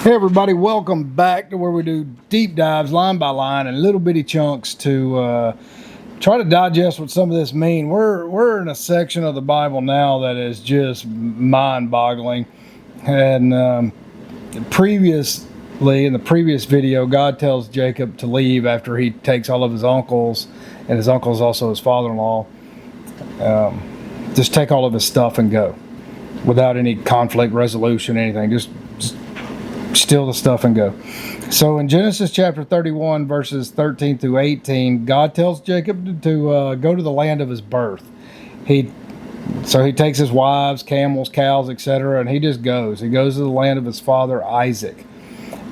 Hey everybody, welcome back to where we do deep dives line by line and little bitty chunks to try to digest what some of this mean. We're in a section of the Bible now that is just mind-boggling. And previously, in the previous video, God tells Jacob to leave after he takes all of his uncles, and his uncle is also his father-in-law. Just take all of his stuff and go without any conflict resolution, anything. Just steal the stuff and go. So in Genesis chapter 31 verses 13 through 18, God tells Jacob to go to the land of his birth. So he takes his wives, camels, cows, etc., and he just goes. He goes to the land of his father Isaac.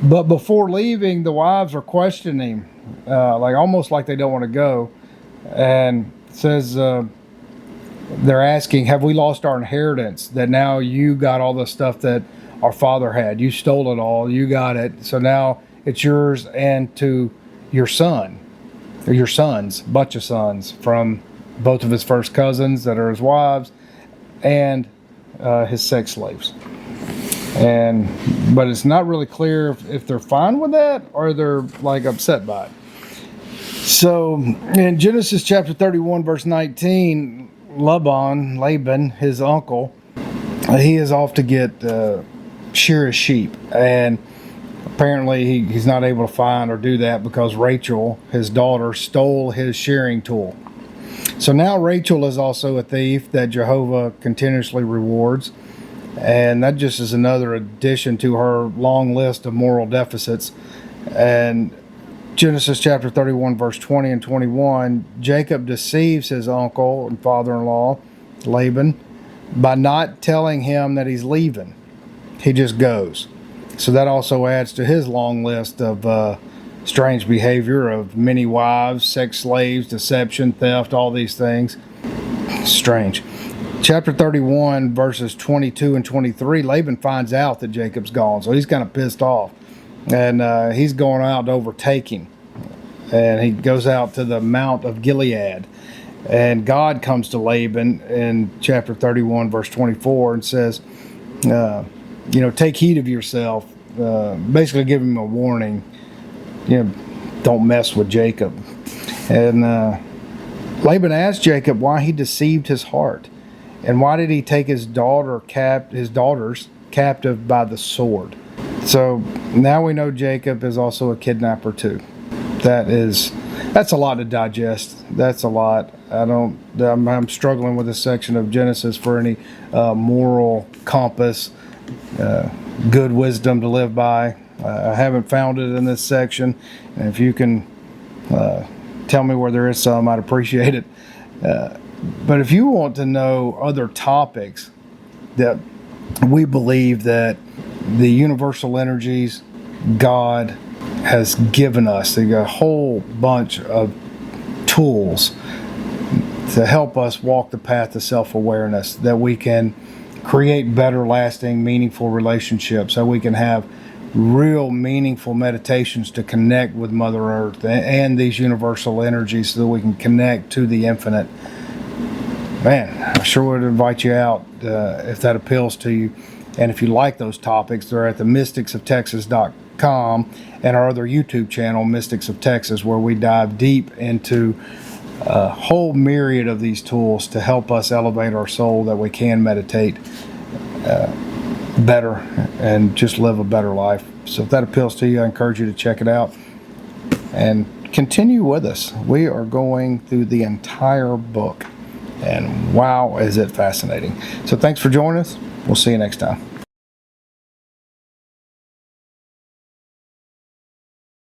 But before leaving, the wives are questioning him, almost like they don't want to go, and says they're asking, "Have we lost our inheritance? That now you got all the stuff that our father had. You stole it all. You got it. So now it's yours and to your son, or your sons, bunch of sons from both of his first cousins that are his wives and his sex slaves." But it's not really clear if they're fine with that or they're like upset by it. So in Genesis chapter 31 verse 19, Laban, his uncle, he is off to get shear his sheep, and apparently he's not able to find or do that because Rachel, his daughter, stole his shearing tool. So now Rachel is also a thief that Jehovah continuously rewards, and that just is another addition to her long list of moral deficits. And Genesis chapter 31 verse 20 and 21, Jacob deceives his uncle and father-in-law Laban by not telling him that he's leaving. He just goes. So that also adds to his long list of strange behavior of many wives, sex slaves, deception, theft, all these things. Strange. Chapter 31 verses 22 and 23, Laban finds out that Jacob's gone, so he's kind of pissed off, and he's going out to overtake him, and he goes out to the Mount of Gilead, and God comes to Laban in chapter 31 verse 24 and says, take heed of yourself, basically giving him a warning, don't mess with Jacob. And Laban asked Jacob why he deceived his heart, and why did he take his daughters captive by the sword. So now we know Jacob is also a kidnapper too. That's a lot to digest. That's a lot. I'm struggling with this section of Genesis for any moral compass, good wisdom to live by. I haven't found it in this section, and if you can tell me where there is some, I'd appreciate it. But if you want to know other topics that we believe that the universal energies God has given us, they got a whole bunch of tools to help us walk the path of self-awareness, that we can create better, lasting, meaningful relationships, so we can have real meaningful meditations to connect with Mother Earth and these universal energies, so that we can connect to the infinite. Man, I sure would invite you out if that appeals to you. And if you like those topics, they're at the mysticsofTexas.com and our other YouTube channel, Mystics of Texas, where we dive deep into a whole myriad of these tools to help us elevate our soul, that we can meditate better and just live a better life. So if that appeals to you, I encourage you to check it out and continue with us. We are going through the entire book, and wow, is it fascinating. So thanks for joining us. We'll see you next time.